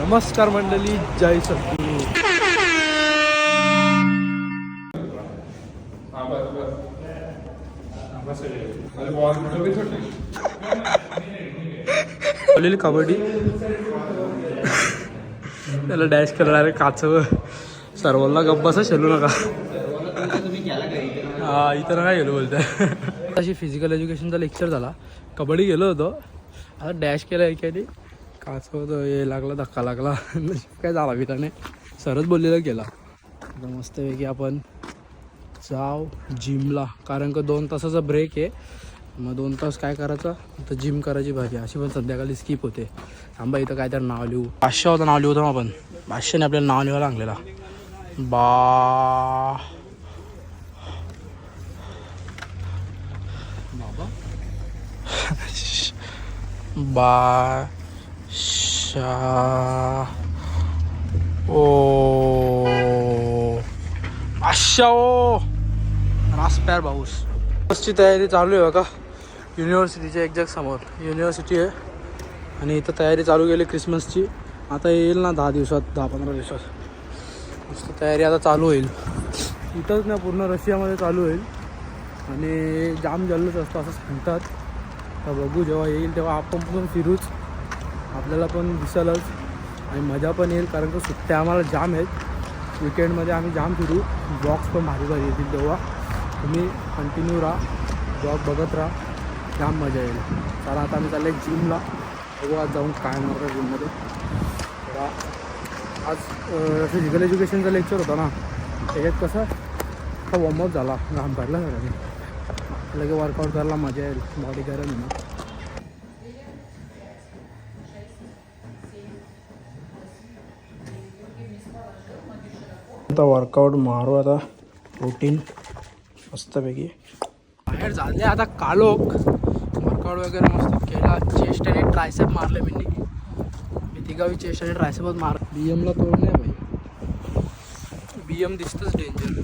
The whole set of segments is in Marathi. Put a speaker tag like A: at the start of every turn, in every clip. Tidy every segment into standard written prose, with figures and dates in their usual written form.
A: नमस्कार मंडळी, जय सद्गुरू. कबड्डी त्याला डॅश करणारे काचव सर्वांना गप्पासा शेलू नका. हा इथं काय गेलो बोलतोय. अशी फिजिकल एज्युकेशनचा लेक्चर झाला. कबड्डी गेलो होतो, आता डॅश केला एकाने काचव होतं हे लागला, धक्का लागला. काय झाला मी त्याने सरच बोललेलं केला. आता मस्तपैकी आपण जाऊ जिमला, कारण का 2 तासाचा ब्रेक आहे. मग 2 तास काय करायचं तर जिम करायची भाजी. अशी पण संध्याकाळी स्किप होते. थांबा इथं काय तर नाव लिहू. 500 होतं नाव लिहू. आपण 500ने आपल्याला नाव लिहायला लागलेला. रासप्यार भाऊस. बसची तयारी चालू आहे बघा. युनिव्हर्सिटीच्या एक्झॅक्ट समोर युनिव्हर्सिटी आहे आणि इथं तयारी चालू केली क्रिसमसची. आता येईल ना 10 दिवसात, 10-15 दिवसात नुसतं तयारी आता चालू होईल. इथंच ना पूर्ण रशियामध्ये चालू होईल आणि जाम जल्लोष असतो असं सांगतात. तर बघू, जेव्हा येईल तेव्हा आपण पण फिरूच, आपल्याला पण दिसेलच आणि मजा पण येईल. कारण की सुट्ट्या आम्हाला जाम आहेत. विकेंडमध्ये आम्ही जाम फिरू. ब्लॉग्स पण भारी भारी येतील. तेव्हा तुम्ही कंटिन्यू राहा, ब्लॉग बघत राहा, जाम मजा येईल. चला आता आम्ही चाललं आहे जिमला. बघू आज जाऊन काय मारतो जिममध्ये. आज फिजिकल एज्युकेशनचा लेक्चर होता ना, त्याच्यात कसं आता वॉर्मअप झाला, घाम काढला सगळ्यांनी. लगे वर्कआउट करायला मजा येईल, बॉडी गरम आहे ना. आता वर्कआउट मारू, आता प्रोटीन मस्तपैकी. बाहेर झाले आता कालोख. वर्कआउट वगैरे मस्त केला. चेस्ट आणि ट्रायसेप मारले मी. तिघावी चेस्ट आणि ट्रायसेपच मार. BMला तोड नाही भाई. BM दिसतंच डेंजर.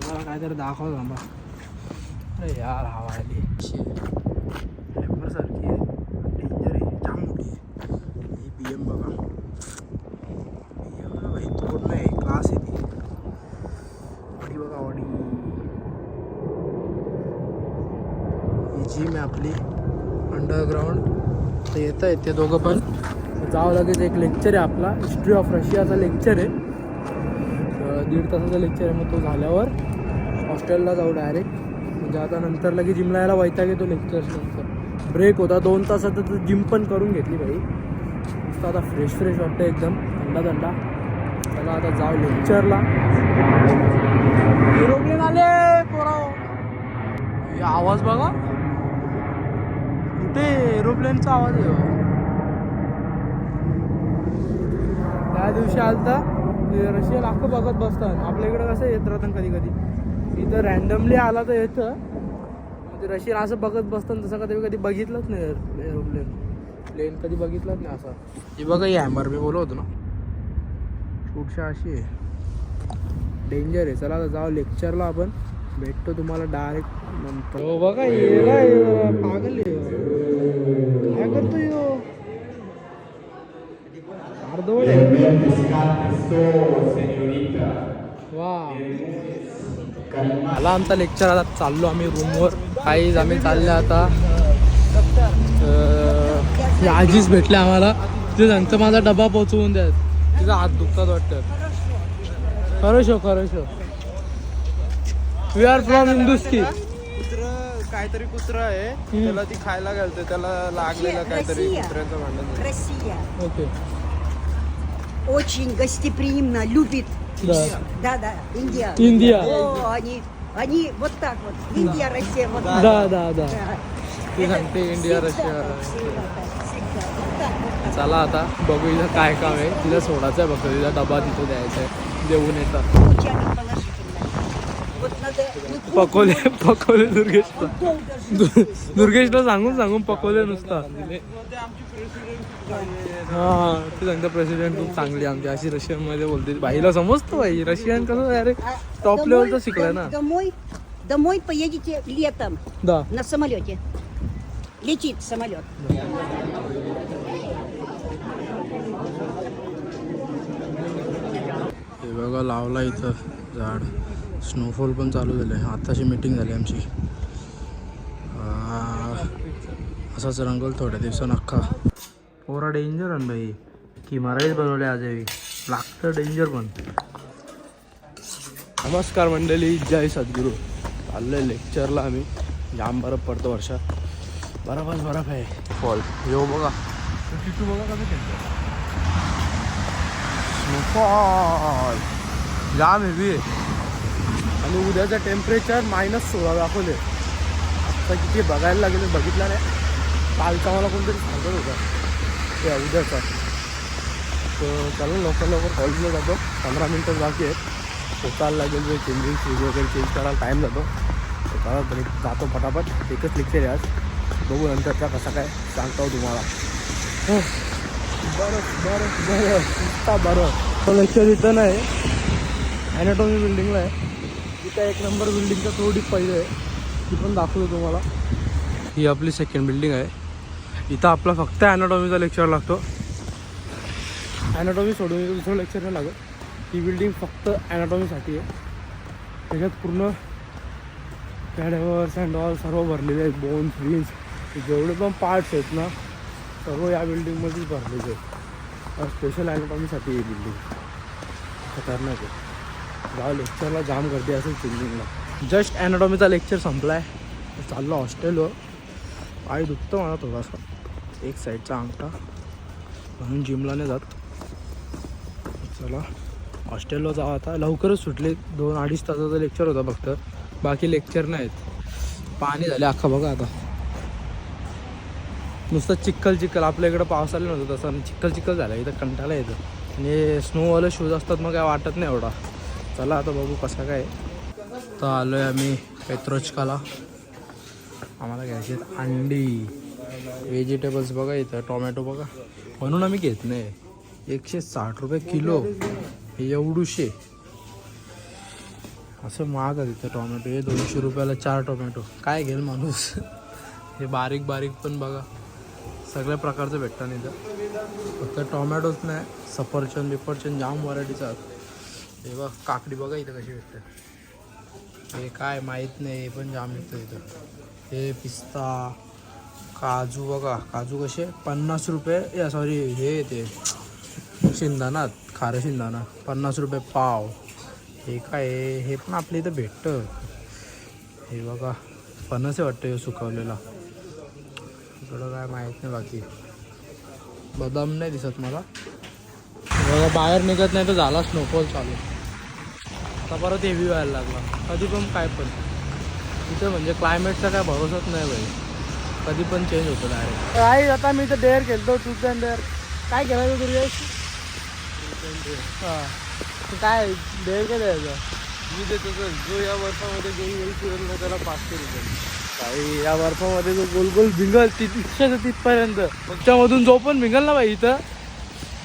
A: मला काहीतरी दाखव थांबा. अरे यार हवा आली हॅमर सारखी आहे, डेंजर आहे, जाम मोठी आहे ही BM. बघा BMला भाई तोड नाही, क्लास आहे ती. बॉडी बघा, बॉडी. ही जिम आहे आपली अंडरग्राऊंड. तर येतं आहे ते दोघं पण. जावं लगेच. एक लेक्चर आहे आपला, हिस्ट्री ऑफ रशियाचा लेक्चर आहे. 1.5 तासाचा लेक्चर आहे. मग तो झाल्यावर हॉस्टेलला जाऊ डायरेक्ट. म्हणजे आता नंतर लगे जिमला यायला वैताग येतो लेक्चर्स नंतर. ब्रेक होता 2 तासाचा, तर जिम पण करून घेतली भाई. नुसतं आता फ्रेश वाटतं एकदम, थंडा. चला आता जाऊ लेक्चरला. एरोप्लेन आले पोराव. आवाज बघा कुठे, एरोप्लेनचा आवाज आहे. त्या दिवशी आलता रशिया लाखो बघत बसतात. आपल्या इकडं कसं येत राहतं कधी. इथं रँडमली आला तर येतं. म्हणजे रशिया असं बघत बसतं, तसं कधी बघितलंच नाही प्लेन कधी बघितलंच नाही असं. हे बघा ही हॅमर मी बोलत होतो ना, शूटशा अशी आहे, डेंजर आहे. चला आता जाऊ लेक्चरला. आपण भेटतो तुम्हाला डायरेक्ट नंतर. हो बघा येला पागल आहे, काय करतो यो अर्धवट आहे. वा आला आमचा लेक्चर. आता चाललो आम्ही रूमवर. काहीच आम्ही चालले आता. आजीच भेटले आम्हाला. तिथे त्यांचा माझा डबा पोचवून द्या. तिचा हात दुखतात वाटतं. खरं शो वी आर फ्रॉम हिंदुस्की.
B: काहीतरी कुत्रा आहे, त्याला ती खायला घालते, त्याला लागलेलं काहीतरी कुत्र्याचं भांडण.
C: Россия.
A: ओके.
C: Очень गостеприимно любит. Да, Индия.
A: Индия.
C: О, они вот так вот. Индия, Россия, вот так.
A: Да. ती सांगते इंडिया रशिया. चला आता बघू इथं काय काम आहे. तिला सोडायचं आहे फक्त. तिचा डबा तिथं द्यायचा आहे, देऊन येतात.
C: Очень она положительная. Вот надо
A: पकवले दुर्गेशला सांगून पकवले नुसता. हा ते सांगता प्रेसिडेंट खूप चांगली आमची, अशी रशियन मध्ये बोलते. बाईला समजतो भाई रशियन कसं डायरेक्ट टॉप लेवलचं शिकलाय ना.
C: Домой поедете летом
A: Да.
C: на самолете. Летит самолет.
A: बघा लावला इथं झाड. स्नोफॉल पण चालू झालं आहे. आत्ताची मीटिंग झाली आमची. असाच रंगल थोड्या दिवसानं अख्खा. पोरा डेंजर आहे भाई. की मराठीच बनवले आज लागतं डेंजर पण.
B: नमस्कार मंडळी, जय सद्गुरू. चाललोय लेक्चरला आम्ही. जाम बरफ पडतो वर्षात. बरफ आहे. फॉल यो बघा, तिथू बघा कसं खेळतो. स्नोफॉल जाम हेवी आहे. आणि उद्याचं टेम्परेचर -16 दाखवले. आता किती बघायला लागेल, बघितलं नाही. कालचा मला कोणतरी सांगत होता ते उद्याचा. तर चला लवकर कॉलेजला जातो. 15 मिनटं बाकी आहेत. पोचायला लागेल. जे चेंजिंग शूज वगैरे चेंज करायला टाईम जातो. तर चला जातो पटापट. एकच लेक्चर आहे आज. बघू नंतरचा कसा काय सांगतो तुम्हाला. बरं लेक्चर इथं नाही, ॲनाटॉमी बिल्डिंगला आहे. इथं 1 नंबर बिल्डिंगचा थोडी पहिले आहे, ती पण दाखवतो तुम्हाला. ही आपली सेकंड बिल्डिंग आहे. इथं आपला फक्त ॲनाटॉमीचा लेक्चर लागतो. ॲनाटॉमी सोडून दुसरं लेक्चर नाही लागत. ही बिल्डिंग फक्त ॲनाटॉमीसाठी आहे. त्याच्यात पूर्ण कॅडेवर्स अँड ऑल सर्व भरलेले आहेत. बोन्स विन्स जेवढे पण पार्ट्स आहेत ना, सर्व या बिल्डिंगमध्येच भरलेले आहेत. स्पेशल ॲनाटॉमीसाठी ही बिल्डिंग खतरनाक आहे. गाव लेक्चरला जाम गर्दी असेल बिल्डिंगला. जस्ट ॲनाटॉमीचा लेक्चर संपला आहे. चाललो हॉस्टेलवर. पाय दुखतं मला थोडासा, एक साईडचा अंगठा, म्हणून जिमला नाही जात. चला हॉस्टेलवर जाऊ आता. लवकरच सुटले. 2-2.5 तासाचा लेक्चर होता फक्त, बाकी लेक्चर नाहीत. पाणी झाले अख्खा बघा आता. नुसतं चिखल आपल्या इकडं पाऊस आला नव्हतं तसं चिखल झालं. इथं कंटाळा येतं. आणि स्नोवाले शूज असतात मग काय वाटत नाही एवढा. चला आता बघू कसा काय. तर आलो आहे आम्ही पेत्रोचकाला. आम्हाला घ्यायचे आहेत अंडी, व्हेजिटेबल्स बघा इथं. टोमॅटो बघा, म्हणून आम्ही घेत नाही. 160 रुपये किलो हे एवढूशे. असं महाग आहे तिथं टोमॅटो. हे 200 रुपयाला 4 टोमॅटो. काय घेईल माणूस. हे बारीक पण बघा, सगळ्या प्रकारचं भेटतं इथं. फक्त टोमॅटोच नाही, सफरचंद जाम व्हरायटीचं. हे बघ काकडी बघा इथं कशी भेटते. हे काय माहीत नाही, हे पण जाम भेटतं इथं. हे पिस्ता, काजू बघा. काजू कसे 50 रुपये. सॉरी हे ते शेंगदाणा, खारं शेंगदाणा 50 रुपये पाव. हे काय हे पण आपल्या इथं भेटतं. हे बघा फणस आहे वाटतं हे सुकवलेला. इकडं काय माहीत नाही. बाकी बदाम नाही दिसत मला. बघा बाहेर निघत नाही तर झाला स्नोफॉल चालू. आता परत हेवी व्हायला लागला. कधी पण काय पण तिथं म्हणजे क्लायमेटचा काय भरोसाच नाही भाई. कधी पण चेंज होतं डायरेक्ट. काय आता मी इथं डेअर खेळतो, ट्रूथ अँड डेअर. काय खेळायचं दुर्गेश? हां काय डेअर काय द्यायचं? मी देतो तर जो या बर्फामध्ये गोल फिरेल ना त्याला 500 रुपये.
A: काही या बर्फामध्ये जो गोल भिंगल तिथपर्यंत, त्याच्यामधून जो पण भिंगल ना भाई इथं,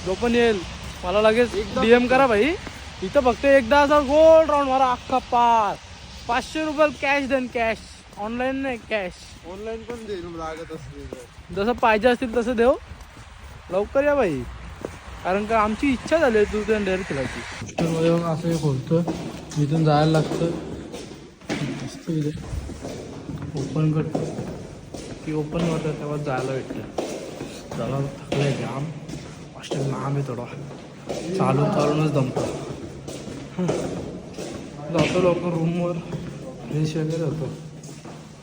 A: जो पण येईल मला लगेच DM करा भाई. इथं फक्त एकदा असा गोल राऊंड मारा अख्खा पार. 500 रुपये कॅश देन. कॅश ऑनलाईन नाही, कॅश.
B: ऑनलाईन पण देईल लागत असते.
A: जसं पाहिजे असतील तसं देऊ. लवकर या भाई, कारण का आमची इच्छा झाली आहे ट्रूथ अँड डेअर खेळायची. हॉस्टेलमध्ये मग असं एक होतं, इथून जायला लागतं. मस्त इथे ओपन करतो की ओपन करतं तेव्हा जायला भेटतं. जरा थकलं आहे जाम. हॉस्टेल लांब आहे थोडा, चालूनच दमतो. जातो लवकर रूमवर, फ्रेश वगैरे होतो.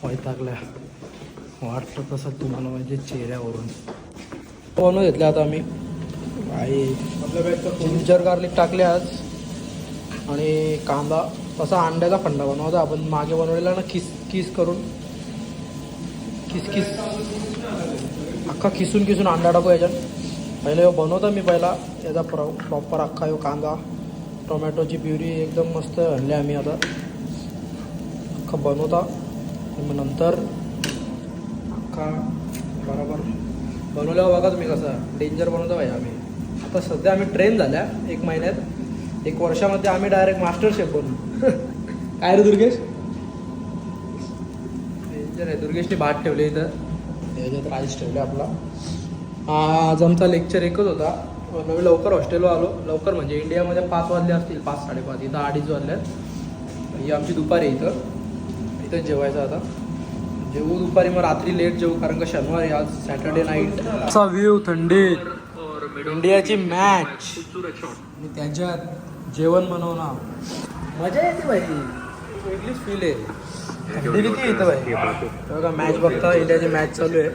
A: वैतागल्या वाटतं तसं तुम्हाला म्हणजे चेहऱ्यावरून. बनवून घेतले आता आम्ही. आई जिंजर गार्लिक टाकले आज, आणि कांदा. तसा अंड्याचा फंडा बनवता आपण मागे बनवलेला ना, किस करून अख्खा किसून अंडा टाकू याच्यात. पहिले बनवता मी पहिला याचा प्रॉपर अख्खा कांदा टोमॅटोची प्युरी एकदम मस्त आणली आम्ही. आता अख्खा बनवता, मग नंतर अख्खा बरोबर बनवल्यावर बघा तुम्ही कसं डेंजर बनवता पाहिजे आम्ही. आता सध्या आम्ही ट्रेन झाल्या 1 महिन्यात. 1 वर्षामध्ये आम्ही डायरेक्ट मास्टर शेफ बनू. काय रे दुर्गेश? डेंजर आहे. दुर्गेशने भात ठेवले इथं, याच्यात राईस ठेवले आपला. आज आमचा लेक्चर एकच होता,
B: नवी लवकर हॉस्टेलवर आलो. लवकर म्हणजे इंडियामध्ये 5 वाजले असतील, 5 साडेपाच. इथं 2:30 वाजल्यात. ही आमची दुपारी आहे इथं जेवायचं आता. जेवू दुपारी, मग रात्री लेट जेवू कारण का शनिवारी, आज सॅटर्डे नाईट. असा व्ह्यू, थंडीत इंडियाची मॅच आणि त्याच्यात जेवण बनवणार, मजा येते भाई. वेगळीच फील आहे. थंडी किती इथं भाई. बघा मॅच बघता, इंडियाची मॅच चालू आहे.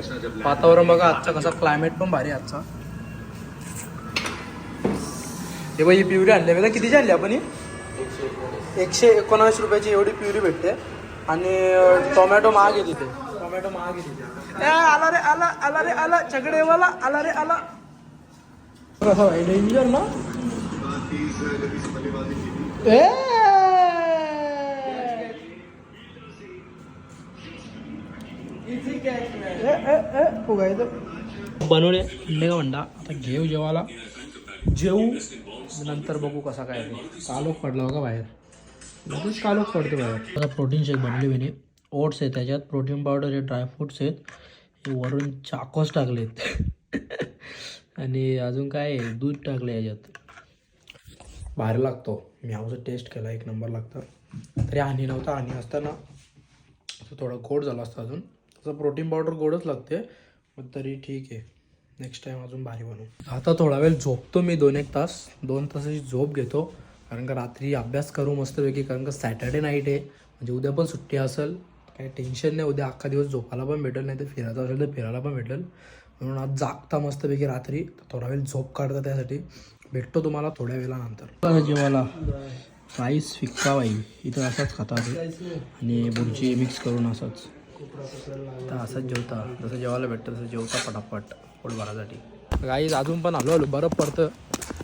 B: वातावरण बघा आजचा कसा, क्लायमेट पण भारी आजचा. हे बाई ही प्युरी आणली बघा. कितीची आणली आपण ही? 119 रुपयाची एवढी प्युरी भेटते. आणि टोमॅटो महाग आहे तिथे. टोमॅटो महाग आहे तिथे. आला रे आला, आला रे आला, चगडेवाला आला रे आला. कसा भाई डेंजर ना. बनवले अंडे का अंडा. आता घेऊ जेवायला, जेवू नंतर बघू कसा काय ते. कालोख पडला बघा बाहेर, लगेच कालोख पडते बाहेर. आता प्रोटीन शेक बनवले मी. ओट्स आहे त्याच्यात, प्रोटीन पावडर आहे, ड्रायफ्रूट्स आहेत, हे वरून चाकोस टाकलेत आणि अजून काय आहे, दूध टाकले याच्यात. बाहेर लागतो. मी हाऊस टेस्ट केला, 1 नंबर लागतं. तरी हानी नव्हता. हानी असताना थोडं गोड झालं असतं अजून. तसं प्रोटीन पावडर गोडच लागते, पण तरी ठीक आहे. नेक्स्ट टाईम अजून भारी बनवू. आता थोडा वेळ झोपतो मी, 2-1 तास. 2 तासाची झोप घेतो कारण का रात्री अभ्यास करू मस्तपैकी. कारण का सॅटर्डे नाईट आहे, म्हणजे उद्या पण सुट्टी असेल. काही टेन्शन नाही. उद्या अख्खा दिवस झोपायला पण भेटेल, नाही तर फिरायचं असेल तर फिरायला पण भेटेल. म्हणून आज जागता मस्तपैकी रात्री. थोडा वेळ झोप काढता, त्यासाठी भेटतो तुम्हाला थोड्या वेळानंतर. जेवायला राईस फिक्का बाई इथं असाच खातात आणि बुर्जी मिक्स करून असंच. तर असंच जेवता, जसं जेवायला भेटतं तसं जेवता पटापट पोट भरासाठी. गाईज अजून पण आलो बरं पडतं.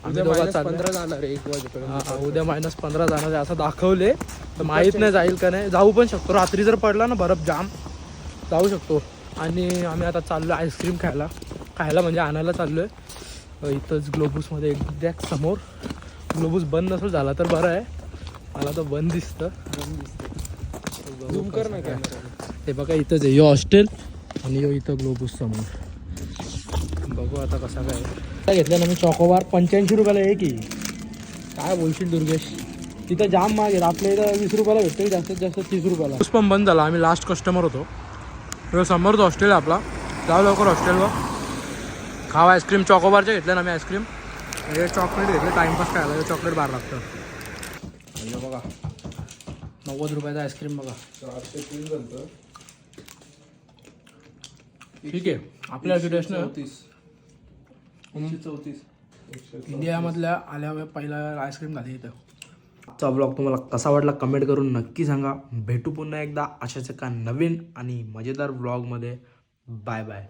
B: आम्ही दोघं 15 जाणार आहे 1 वाजेपर्यंत. हां, उद्या -15 जाणार आहे असं दाखवले. तर माहीत नाही जाईल का नाही. जाऊ पण शकतो. रात्री जर पडला ना बरफ जाम, जाऊ शकतो. आणि आम्ही आता चाललो आईस्क्रीम खायला म्हणजे आणायला चाललो आहे. इथंच ग्लोबूसमध्ये एक्झॅक्ट समोर. ग्लोबूस बंद नसेल झाला तर बरं आहे. मला तर बंद दिसतं. झूम कर नाही काय. ते बघा इथंच आहे, यो हॉस्टेल आणि यो इथं ग्लोबूस समोर. बघू आता कसा काय घेतलं ना मी. चॉकोबार 85 रुपयाला आहे की काय बोलशील दुर्गेश. तिथं जाम महाग आहेत. आपल्या इथं 20 रुपयाला भेटते, जास्तीत जास्त 30 रुपयाला. पण बंद झाला. आम्ही लास्ट कस्टमर होतो. समोरच हॉस्टेल आहे आपला. जाऊ लवकर हॉस्टेलवर. खावा आईस्क्रीम. चॉकोबारचे घेतले ना मी आईस्क्रीम. हे चॉकलेट घेतले टाईमपास खायला. चॉकलेट बार लागतं. हे बघा 90 रुपयाचा आईस्क्रीम बघा.
A: 403 झालं.
B: ठीक आहे. आपल्या टेस्ट ना
A: 34.
B: इंडियामधल्या आल्यामुळे पहिला आईस्क्रीम खाली इथं. आजचा ब्लॉग तुम्हाला कसा वाटला कमेंट करून नक्की सांगा. भेटू पुन्हा एकदा अशाच एका नवीन आणि मजेदार ब्लॉगमध्ये. Bye bye.